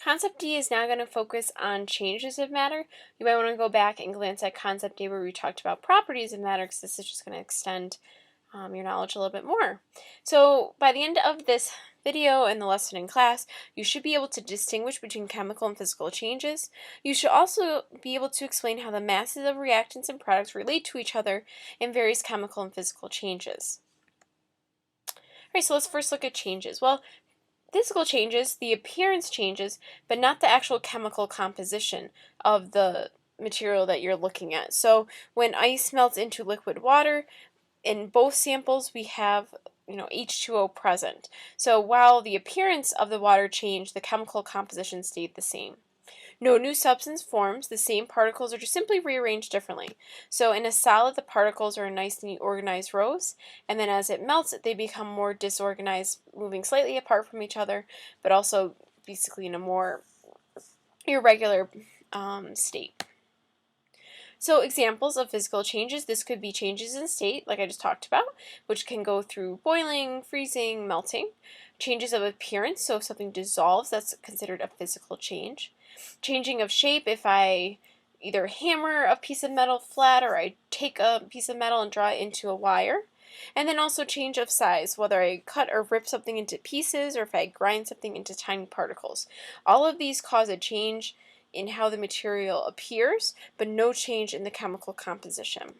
Concept D is now going to focus on changes of matter. You might want to go back and glance at Concept A where we talked about properties of matter, because this is just going to extend your knowledge a little bit more. So by the end of this video and the lesson in class, you should be able to distinguish between chemical and physical changes. You should also be able to explain how the masses of reactants and products relate to each other in various chemical and physical changes. Alright, so let's first look at changes. Well, physical changes, the appearance changes, but not the actual chemical composition of the material that you're looking at. So when ice melts into liquid water, in both samples we have H2O present. So while the appearance of the water changed, the chemical composition stayed the same. No new substance forms, the same particles are just simply rearranged differently. So in a solid, the particles are in nice, neat, organized rows, and then as it melts, they become more disorganized, moving slightly apart from each other, but also basically in a more irregular state. So examples of physical changes, this could be changes in state, like I just talked about, which can go through boiling, freezing, melting. Changes of appearance, so if something dissolves, that's considered a physical change. Changing of shape, if I either hammer a piece of metal flat or I take a piece of metal and draw it into a wire. And then also change of size, whether I cut or rip something into pieces or if I grind something into tiny particles. All of these cause a change in how the material appears, but no change in the chemical composition.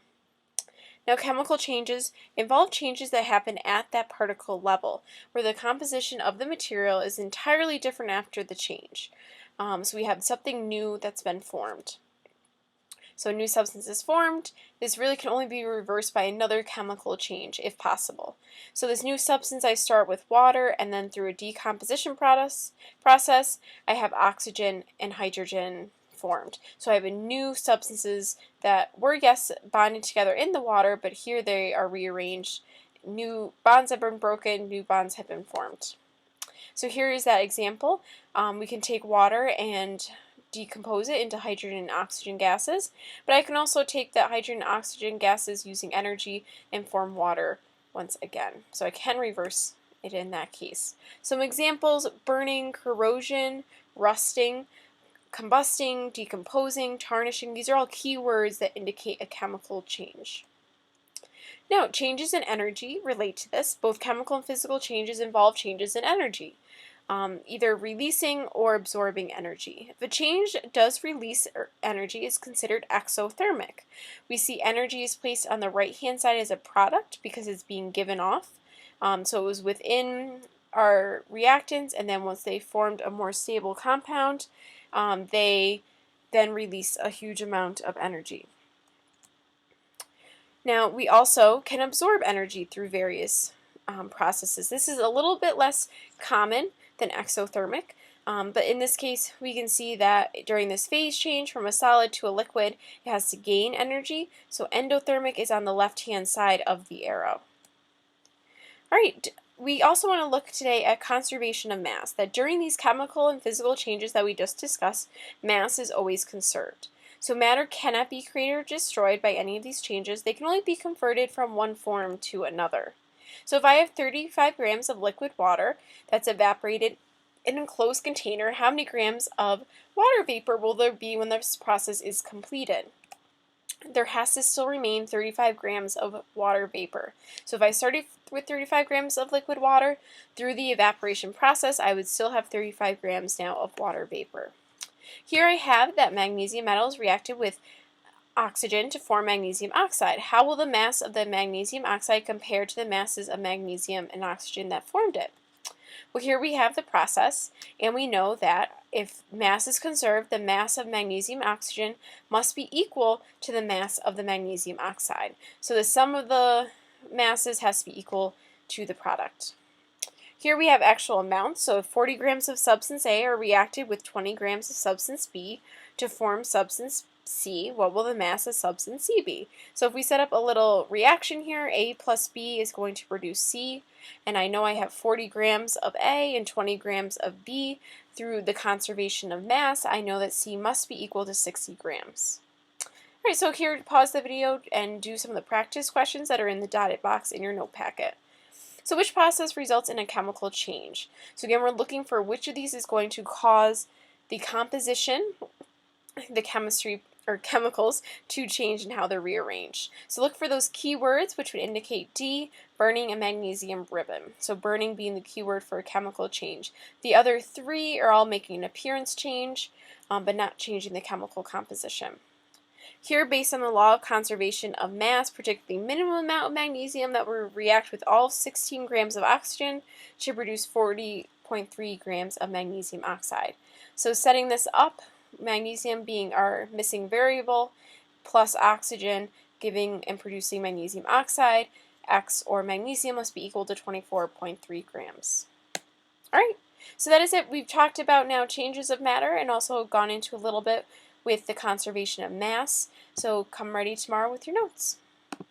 Now, chemical changes involve changes that happen at that particle level, where the composition of the material is entirely different after the change. So we have something new that's been formed. So a new substance is formed. This really can only be reversed by another chemical change, if possible. So this new substance, I start with water, and then through a decomposition process, I have oxygen and hydrogen formed. So I have new substances that were, yes, bonded together in the water, but here they are rearranged. New bonds have been broken, new bonds have been formed. So here is that example. We can take water and decompose it into hydrogen and oxygen gases, but I can also take that hydrogen and oxygen gases using energy and form water once again. So I can reverse it in that case. Some examples: burning, corrosion, rusting, combusting, decomposing, tarnishing. These are all keywords that indicate a chemical change. Now, changes in energy relate to this. Both chemical and physical changes involve changes in energy, either releasing or absorbing energy. If a change does release energy, it's considered exothermic. We see energy is placed on the right-hand side as a product because it's being given off. So it was within our reactants, and then once they formed a more stable compound, they then release a huge amount of energy. Now, we also can absorb energy through various processes. This is a little bit less common than exothermic, but in this case, we can see that during this phase change from a solid to a liquid, it has to gain energy. So endothermic is on the left-hand side of the arrow. All right. We also want to look today at conservation of mass, that during these chemical and physical changes that we just discussed, mass is always conserved. So matter cannot be created or destroyed by any of these changes. They can only be converted from one form to another. So if I have 35 grams of liquid water that's evaporated in an enclosed container, how many grams of water vapor will there be when this process is completed? There has to still remain 35 grams of water vapor. So if I started with 35 grams of liquid water, through the evaporation process, I would still have 35 grams now of water vapor. Here I have that magnesium metal is reacted with oxygen to form magnesium oxide. How will the mass of the magnesium oxide compare to the masses of magnesium and oxygen that formed it? Well, here we have the process, and we know that if mass is conserved, the mass of magnesium oxygen must be equal to the mass of the magnesium oxide. So the sum of the masses has to be equal to the product. Here we have actual amounts, so if 40 grams of substance A are reacted with 20 grams of substance B to form substance C, what will the mass of substance C be? So if we set up a little reaction here, A plus B is going to produce C, and I know I have 40 grams of A and 20 grams of B. Through the conservation of mass, I know that C must be equal to 60 grams. All right, so here, pause the video and do some of the practice questions that are in the dotted box in your note packet. So which process results in a chemical change? So again, we're looking for which of these is going to cause the composition, the chemistry or chemicals to change and how they're rearranged. So look for those keywords which would indicate D, burning and magnesium ribbon. So burning being the keyword for a chemical change. The other three are all making an appearance change, but not changing the chemical composition. Here, based on the law of conservation of mass, predict the minimum amount of magnesium that will react with all 16 grams of oxygen to produce 40.3 grams of magnesium oxide. So setting this up, magnesium being our missing variable, plus oxygen giving and producing magnesium oxide, X or magnesium must be equal to 24.3 grams. All right, so that is it. We've talked about now changes of matter and also gone into a little bit with the conservation of mass. So come ready tomorrow with your notes.